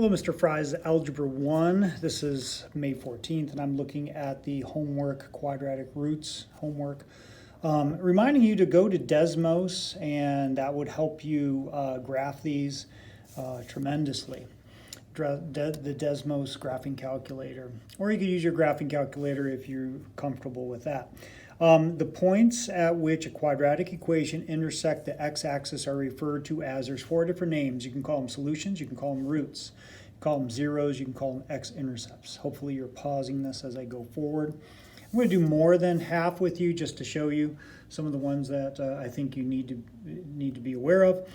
Hello, Mr. Fries, Algebra 1. This is May 14th, and I'm looking at the homework quadratic roots homework. Reminding you to go to Desmos, and that would help you graph these tremendously. The Desmos graphing calculator, or you could use your graphing calculator if you're comfortable with that. The points at which a quadratic equation intersect the x-axis are referred to as, there's four different names. You can call them solutions, you can call them roots, you can call them zeros, you can call them x-intercepts. Hopefully you're pausing this as I go forward. I'm going to do more than half with you just to show you some of the ones that I think you need to be aware of.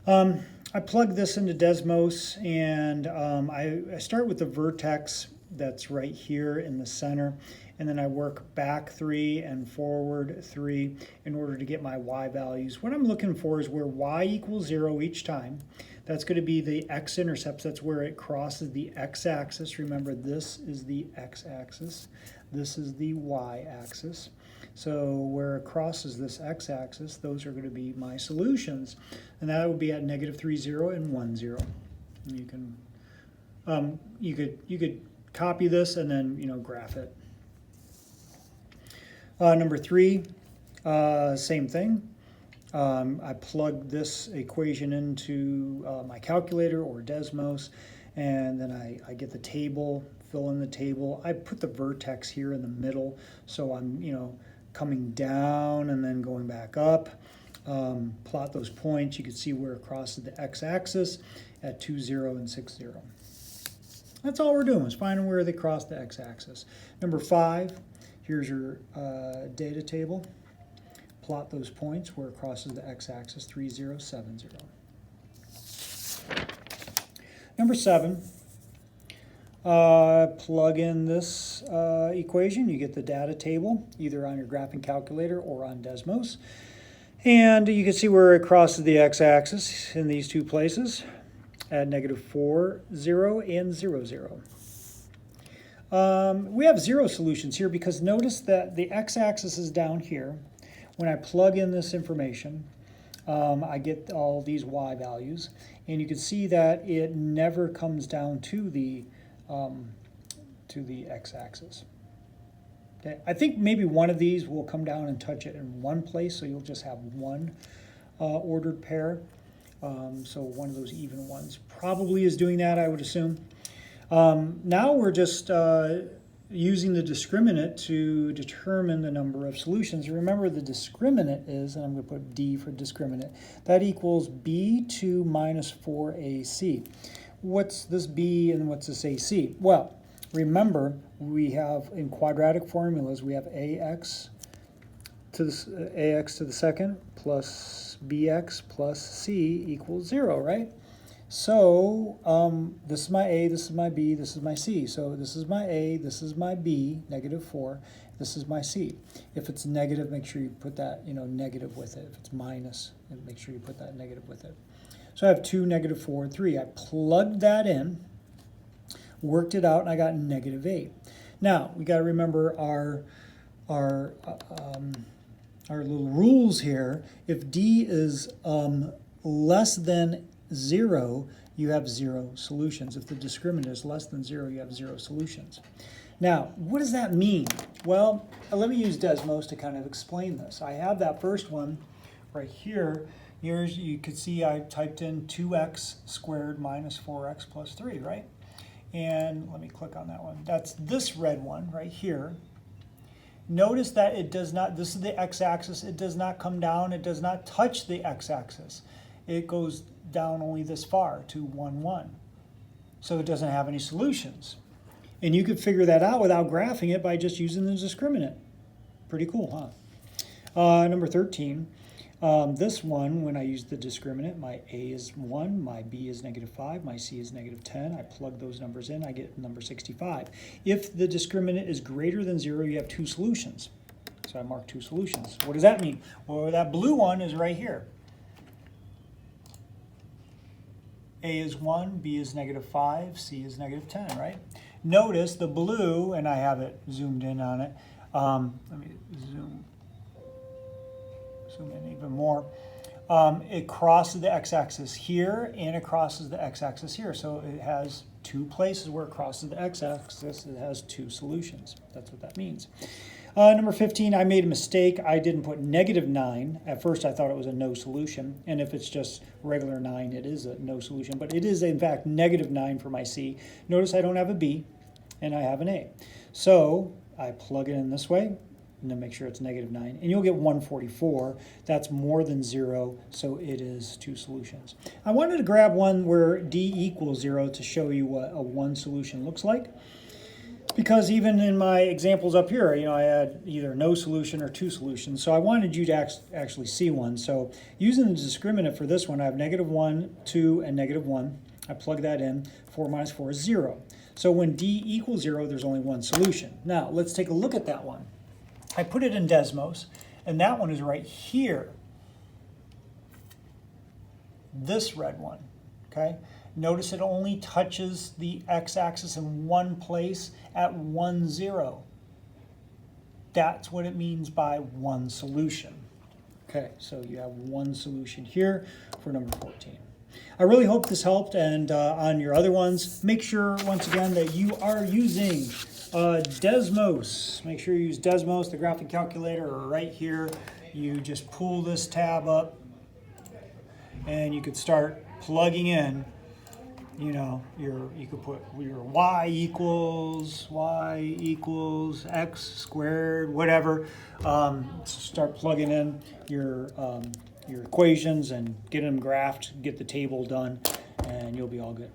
I plug this into Desmos, and I start with the vertex that's right here in the center, and then I work back 3 and forward 3 in order to get my y values. What I'm looking for is where y equals 0 each time. That's going to be the x-intercepts. That's where it crosses the x-axis. Remember, this is the x-axis. This is the y-axis. So where it crosses this x-axis, those are going to be my solutions. And that would be at -3, 0, and 1, 0. And you could copy this and then graph it. Number 3, same thing. I plug this equation into my calculator or Desmos, and then I get the table, fill in the table. I put the vertex here in the middle, so I'm coming down and then going back up. Plot those points. You can see where it crosses the x-axis at 2, 0, and 6, 0. That's all we're doing, is finding where they cross the x-axis. Number 5, here's your data table. Plot those points where it crosses the x-axis, 3, 0, 7, 0. Number 7, plug in this equation. You get the data table, either on your graphing calculator or on Desmos. And you can see where it crosses the x-axis in these two places at -4, 0, and 0, 0. We have 0 solutions here because notice that the x-axis is down here. When I plug in this information, I get all these y values, and you can see that it never comes down to the x-axis. Okay. I think maybe one of these will come down and touch it in one place, so you'll just have one ordered pair. So one of those even ones probably is doing that, I would assume. Now we're just using the discriminant to determine the number of solutions. Remember, the discriminant is, and I'm going to put D for discriminant, that equals B2 minus 4AC. What's this B and what's this AC? Well, remember, we have in quadratic formulas, we have AX to the second plus BX plus C equals 0, right? So this is my A, this is my B, this is my C. So this is my A, this is my B, -4, this is my C. If it's negative, make sure you put that negative with it. If it's minus, make sure you put that negative with it. So I have 2, -4, and 3. I plugged that in, worked it out, and I got -8. Now we got to remember our little rules here. If D is less than 0, you have 0 solutions. If the discriminant is less than 0, you have 0 solutions. Now, what does that mean? Well, let me use Desmos to kind of explain this. I have that first one right here. Here's, you can see I typed in 2x squared minus 4x plus 3, right? And let me click on that one. That's this red one right here. Notice that it does not, this is the x-axis, it does not come down, it does not touch the x-axis. It goes down only this far to 1, 1. So it doesn't have any solutions. And you could figure that out without graphing it by just using the discriminant. Pretty cool, huh? Number 13, this one, when I use the discriminant, my A is 1, my B is -5, my C is -10. I plug those numbers in, I get number 65. If the discriminant is greater than 0, you have 2 solutions. So I mark 2 solutions. What does that mean? Well, that blue one is right here. A is 1, B is -5, C is -10, right? Notice the blue, and I have it zoomed in on it. Let me zoom in even more. it crosses the x-axis here and it crosses the x-axis here. So it has two places where it crosses the x-axis. It has two solutions. That's what that means. Number 15, I made a mistake. I didn't put -9. At first I thought it was a no solution. And if it's just regular 9, it is a no solution. But it is in fact -9 for my C. Notice I don't have a B and I have an A. So I plug it in this way and then make sure it's -9. And you'll get 144. That's more than 0, so it is two solutions. I wanted to grab one where D equals 0 to show you what a one solution looks like. Because even in my examples up here, I had either no solution or two solutions. So I wanted you to actually see one. So using the discriminant for this one, I have -1, 2, and -1. I plug that in. 4 minus 4 is 0. So when D equals 0, there's only one solution. Now, let's take a look at that one. I put it in Desmos, and that one is right here. This red one, okay? Notice it only touches the x-axis in one place at 1, 0. That's what it means by one solution. Okay, so you have one solution here for number 14. I really hope this helped, and on your other ones, make sure, once again, that you are using Desmos. Make sure you use Desmos, the graphic calculator, right here. You just pull this tab up, and you could start plugging in. You could put your y equals x squared, whatever. Start plugging in your equations and get them graphed, get the table done, and you'll be all good.